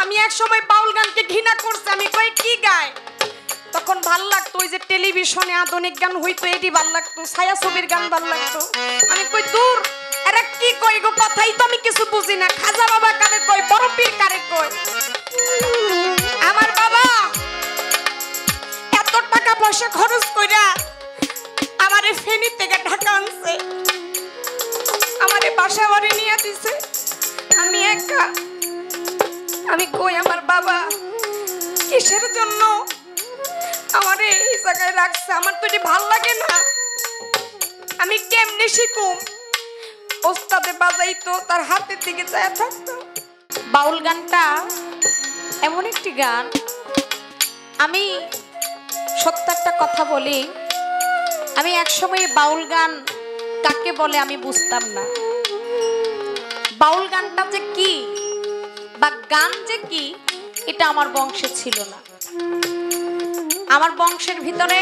আমি এক সময় বাউল গানকে ঘৃণা করছি। আমি কই কি গায়, তখন ভাল লাগতো ওই যে টেলিভিশনে আধুনিক গান হইতো, এটি ভাল লাগতো, ছায়াছবির গান ভাল লাগতো। আমি কই দূর, এরা কি কই গো, কথাই তো আমি কিছু বুঝি না। খাজা বাবা কারে কই, বড় পীর কারে কই। আমার বাবা এত টাকা পয়সা খরচ কইরা আমারে ফেনী থেকে ঢাকা আনছে, আমারে বাসা বাড়ি নিয়ে দিছে, আমি একা। আমি কই আমার বাবা কিসের জন্য আমারে এই জায়গায় রাখছে, আমার তো এটি ভাল লাগে না। আমি কেমনে শিখুম? ওস্তাদে বাজাইতো, তার হাতের দিকে চায়া থাকতো। বাউল গানটা এমন একটি গান, আমি সত্য একটা কথা বলি, আমি একসময় বাউল গান কাকে বলে আমি বুঝতাম না। বাউল গানটা যে কি বা গান যে কি এটা আমার বংশে ছিল না। আমার বংশের ভিতরে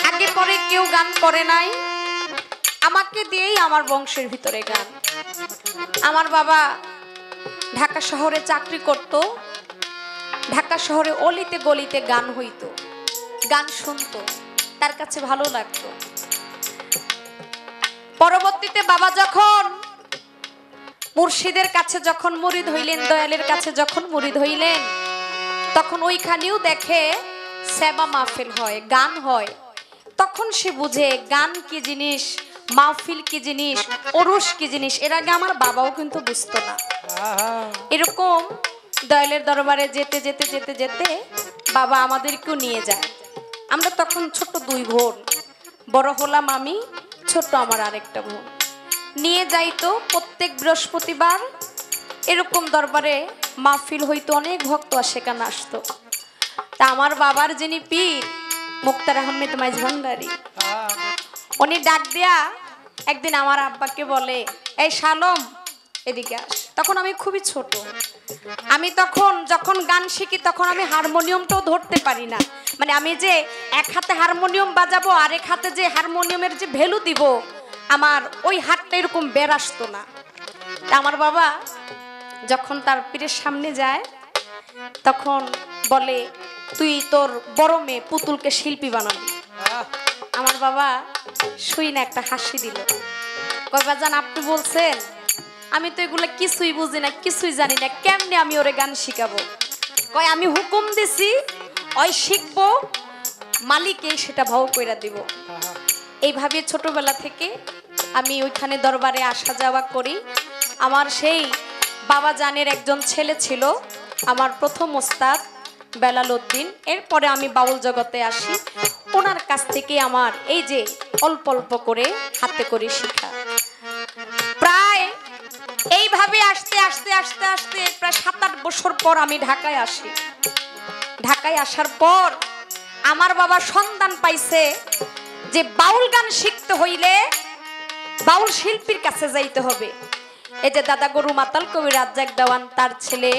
আগে পরে কেউ গান করে নাই, আমাকে দিয়েই আমার বংশের ভিতরে গান। আমার বাবা ঢাকা শহরে চাকরি করত, ঢাকা শহরে অলিতে গলিতে গান হইতো, গান শুনতো, তার কাছে ভালো লাগতো। পরবর্তীতে বাবা যখন মুর্শিদের কাছে যখন মুরিদ হইলেন, দয়ালের কাছে যখন মুরিদ হইলেন, তখন ওইখানেও দেখে সেবা মাহফিল হয়, গান হয়। তখন সে বুঝে গান কি জিনিস, মাহফিল কি জিনিস, ওরস কি জিনিস। এর আগে আমার বাবাও কিন্তু বুঝতো না। এরকম দয়ালের দরবারে যেতে যেতে যেতে যেতে বাবা আমাদেরকেও নিয়ে যায়। আমরা তখন ছোট দুই বোন, বড় হলাম আমি, ছোট আমার আরেকটা বোন। নিয়ে যাইতো প্রত্যেক বৃহস্পতিবার এরকম দরবারে মাহফিল হইতো, অনেক ভক্ত সেখানে আসতো। তা আমার বাবার যিনি পীর মুক্তার আহমেদ মাইজ ভান্ডারী, উনি ডাক দেয়া একদিন আমার আব্বাকে বলে, এই শালম এদিকে আস। তখন আমি খুবই ছোট, আমি তখন যখন গান শিখি তখন আমি হারমোনিয়ামটাও ধরতে পারি না। মানে আমি যে এক হাতে হারমোনিয়াম বাজাবো আর এক হাতে যে হারমোনিয়ামের যে ভ্যালু দিব, আমার ওই হাতটা এরকম বের আসতো না। তা আমার বাবা যখন তার পীরের সামনে যায় তখন বলে, তুই তোর বড় মেয়ে পুতুলকে শিল্পী বানাবি। আমার বাবা শুই না একটা হাসি দিল, কয় বাজান আপনি বলছেন, আমি তো এগুলো কিছুই বুঝি না, কিছুই জানি না, কেমনে আমি ওরে গান শিখাবো? কয় আমি হুকুম দিছি, ওই শিখবো, মালিকে সেটা ভাও কইরা দিব। এইভাবে ছোটবেলা থেকে আমি ওইখানে দরবারে আসা যাওয়া করি। আমার সেই বাবা জানের একজন ছেলে ছিল আমার প্রথম ওস্তাদ বেলাল উদ্দিন। এরপরে আমি বাউল জগতে আসি, ওনার কাছ থেকে আমার এই যে অল্প অল্প করে হাতে করে শিখা। প্রায় এইভাবে আসতে আসতে আসতে আসতে প্রায় 7-8 বছর পর আমি ঢাকায় আসি। ঢাকায় আসার পর আমার বাবা সন্ধান পাইছে যে বাউল গান শিখতে হইলে বাউল শিল্পীর কাছে যাইতে হবে। এই যে দাদা গরু মাতাল কবি রাজ্জাক দেওয়ান, তার ছেলে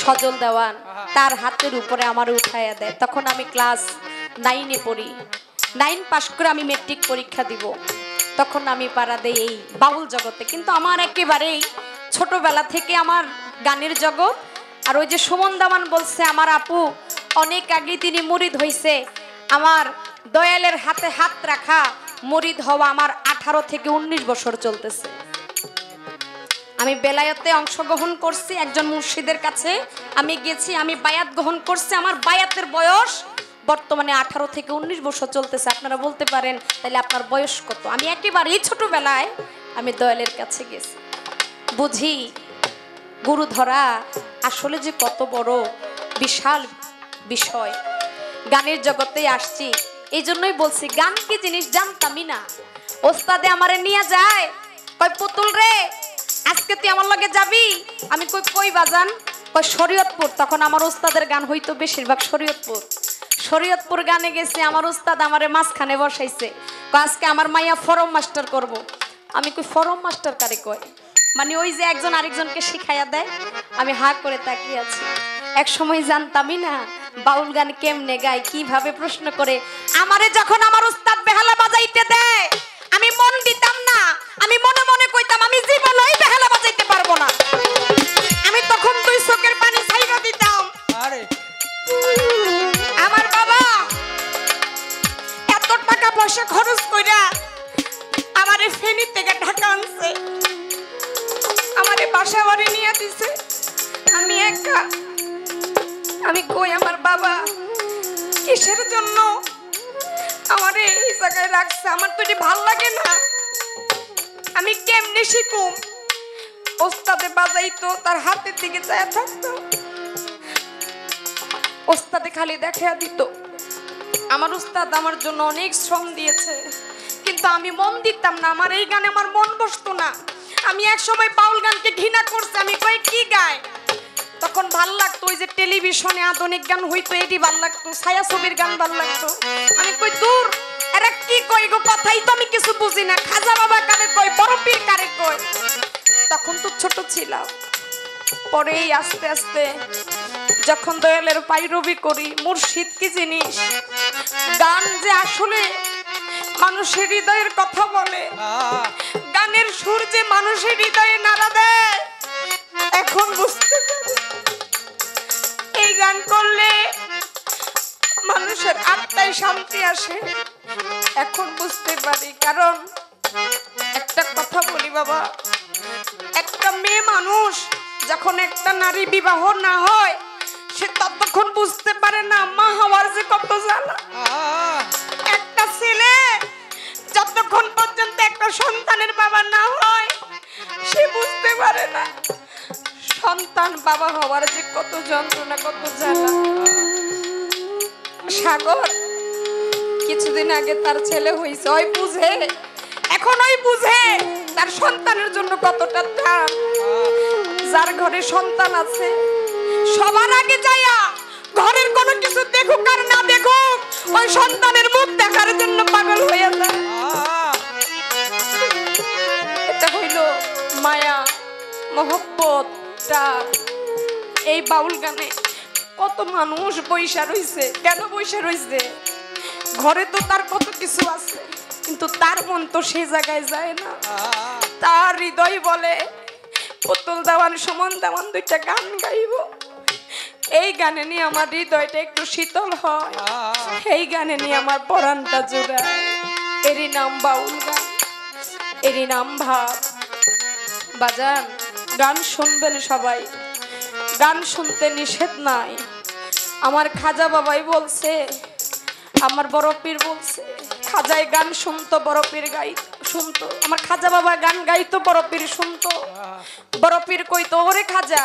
সজল দেওয়ান, তার হাতের উপরে আমার উঠাইয়া দেয়। তখন আমি ক্লাস 9-এ পড়ি, 9 পাস করে আমি মেট্রিক পরীক্ষা দিব। তখন আমি পাড়া দেই এই বাউল জগতে। কিন্তু আমার একেবারেই ছোটবেলা থেকে আমার গানের জগৎ। আর ওই যে সুমন দামান বলছে আমার আপু অনেক আগে তিনি মুরিদ হইছে, আমার দয়ালের হাতে হাত রাখা মুরিদ হওয়া আমার 18 থেকে 19 বছর চলতেছে। আমি বেলায়েতে অংশগ্রহণ করছি, একজন মুর্শিদের কাছে আমি গেছি, আমি বায়াত গ্রহণ করছি। আমার বায়াতের বয়স বর্তমানে 18 থেকে 19 বছর চলতেছে। আপনারা বলতে পারেন তাহলে আপনার বয়স কত? আমি একেবারেই ছোটবেলায় আমি দয়ালের কাছে গেছি, বুঝি গুরু ধরা আসলে যে কত বড় বিশাল বিষয়। গানের জগতে আসছি, এই জন্যই বলছি গান কি জিনিস জানতামই না। ওস্তাদে আমারে নিয়ে যায়, কয় পুতুল রে আজকে তুই আমার লগে যাবি। আমি কই কই বাজান? কই শরীয়তপুর। তখন আমার ওস্তাদের গান হইতো বেশিরভাগ শরীয়তপুর। শরীয়তপুর গানে গেছে, আমার ওস্তাদ আমারে মাঝখানে বসাইছে, কয় আজকে আমার মাইয়া ফরম মাস্টার করব। আমি কই ফরম মাস্টার কারে কয়? মানে ওই যে একজন আরেকজনকে শিখাইয়া দেয়। আমি হা করে তাকিয়ে আছি। এক সময় জানতামই না বাউল গান কেমনে গায়, কিভাবে প্রশ্ন করে। আমারে যখন আমার উস্তাদ বেহালা বাজাইতে দেয় আমি মন দিতাম না, আমি মনে মনে কইতাম আমি জীবনেই বেহালা বাজাইতে পারবো না। আমি তখন দুই চোখের পানি ফেনী থেকে ঢাকা আনছে, আমারে বাসা বাড়ি নিয়ে দিছে। আমি একা, আমি কই আমার বাবা কিসের জন্য আমারে এই জায়গায় রাখছে? আমার তো এটি ভাল লাগে না। আমি কেমনে শিখুম? ওস্তাদে বাজাইতো, তার হাতের দিকে চায়া থাকতো, ওস্তাদে খালি দেখা দিত। আমার উস্তাদ আমার জন্য অনেক শ্রম দিয়েছে, কিন্তু আমি মন দিতাম না। আমার এই গানে আমার মন বসতো না। আমি এক সময় বাউল গানকে ঘৃণা করছি। আমি কই কি গায়, তখন ভাল লাগতো ওই যে টেলিভিশনে আধুনিক গান হইতো, এটি ভাল লাগতো, ছায়াছবির গান ভাল লাগতো। আমি কই দূর, এরা কি কই গো, কথাই তো আমি কিছু বুঝি না। খাজা বাবা কারে কই, বড় পীর কারে কই? তখন তো ছোট ছিলাম। পরেই আস্তে আস্তে যখন দয়ালের পাইরবি করি, মুর্শিদ কি জিনিস, গান যে আসলে মানুষের হৃদয়ের কথা বলে, গানের সুর যে মানুষের হৃদয়ে নাড়া দেয়, এখন বুঝতে পারি। এই গান করলে মানুষের আত্মায় শান্তি আসে, এখন বুঝতে পারি। কারণ একটা কথা বলি বাবা, একটা মেয়ে মানুষ যখন একটা নারী বিবাহ না হয়, সে ততক্ষণ বুঝতে পারে না মা হওয়ার যে কত জ্বালা। একটা ছেলে যতক্ষণ পর্যন্ত একটা সন্তানের বাবা না হয়, সে বুঝতে পারে না সন্তান বাবা হওয়ার যে কত যন্ত্রণা, কত জ্বালা। সাগর কিছুদিন আগে তার ছেলে হয়েছে, ওই বুঝে, এখন ওই বুঝে তার সন্তানের জন্য কতটা টান। যার ঘরে সন্তান আছে, সবার আগে যাইয়া ঘরের কোনো কিছু দেখুক আর না দেখুক, ওই সন্তানের মুখ দেখার জন্য পাগল হয়ে যায়। এটা হইল মায়া, মহব্বত। এই বাউল গানে কত মানুষ বৈশা রইছে। কেন বৈশা রইছে? ঘরে তো তার কত কিছু আছে, কিন্তু তার মন তো সেই জায়গায় যায় না। তার হৃদয় বলে পুতুল দেওয়ান সমান দেওয়ান দুইটা গান গাইব। এই গানে নিয়ে আমার হৃদয়টা একটু শীতল হয়, এই গানে নিয়ে আমার পরাণটা জোড়ায়। এরই নাম বাউল গান, এরই নাম ভাব। বাজান, গান শুনবেন সবাই, গান শুনতে নিষেধ নাই। আমার খাজা বাবাই বলছে, আমার বড় পীর বলছে, খাজায় গান শুনতো, বড় পীর শুনতো। আমার খাজা বাবা গান গাইতো, বড় পীর শুনতো। বড় পীর কইতো, ওরে খাজা,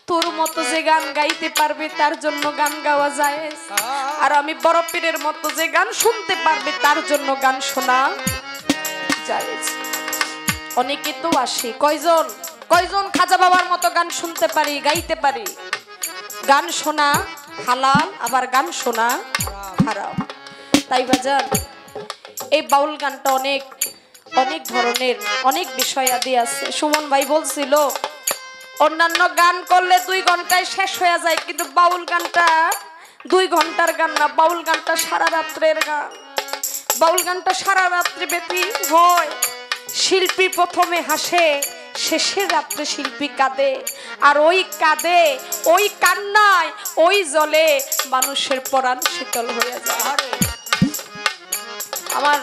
তোর মতো যে গান গাইতে পারবে তার জন্য গান গাওয়া যায়, আর আমি বড় পীরের মতো যে গান শুনতে পারবে তার জন্য গান শোনা যায়। অনেকে তো আসে, কয়জন কয়জন খাজা বাবার মতো গান শুনতে পারি, গাইতে পারি। গান শোনা হালাল, আবার গান শোনা হারাম। তাই বাজার, এই বাউল গানটা অনেক অনেক ধরনের, অনেক বিষয় আদি আছে। সুমন ভাই বলছিল অন্যান্য গান করলে 2 ঘন্টায় শেষ হয়ে যায়, কিন্তু বাউল গানটা 2 ঘন্টার গান না, বাউল গানটা সারা রাত্রের গান। বাউল গানটা সারা রাত্রি ব্যাপী হয়। শিল্পী প্রথমে হাসে, শেষের রাত্রে শিল্পী কাঁদে, আর ওই কাঁদে, ওই কান্নায়, ওই জলে মানুষের পরাণ শীতল হয়ে যায়। আমার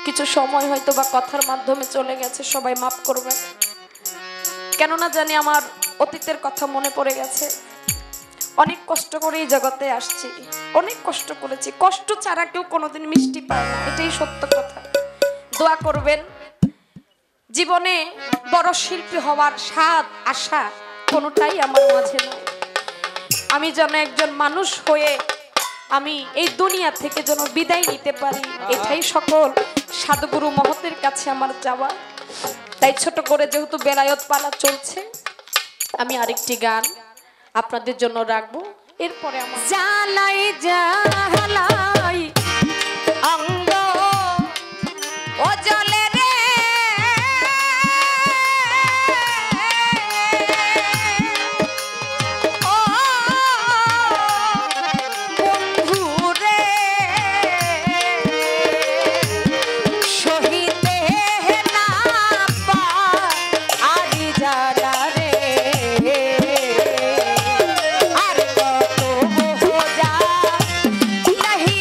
কিছু সময় হয়তো বা কথার মাধ্যমে চলে গেছে, সবাই মাফ করবেন। কেননা জানি আমার অতীতের কথা মনে পড়ে গেছে। অনেক কষ্ট করে এই জগতে আসছি, অনেক কষ্ট করেছি। কষ্ট ছাড়া কেউ কোনোদিন মিষ্টি পায় না, এটাই সত্য কথা। দোয়া করবেন, জীবনে বড় শিল্পী হওয়ার স্বাদ আশা কোনোটাই আমার মাঝে নয়। আমি যেন একজন মানুষ হয়ে আমি এই দুনিয়া থেকে যেন বিদায় নিতে পারি, এটাই সকল সাধুগুরু মহতের কাছে আমার চাওয়া। তাই ছোট করে যেহেতু বেলায়েত পালা চলছে, আমি আরেকটি গান আপনাদের জন্য রাখবো। এরপরে আমার জালাই জালাই অঙ্গ ও জলে রে, ও বন্ধু রে, সহিতে না পারি জালা রে, আর কত বোঝা নাহি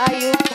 আয়ুব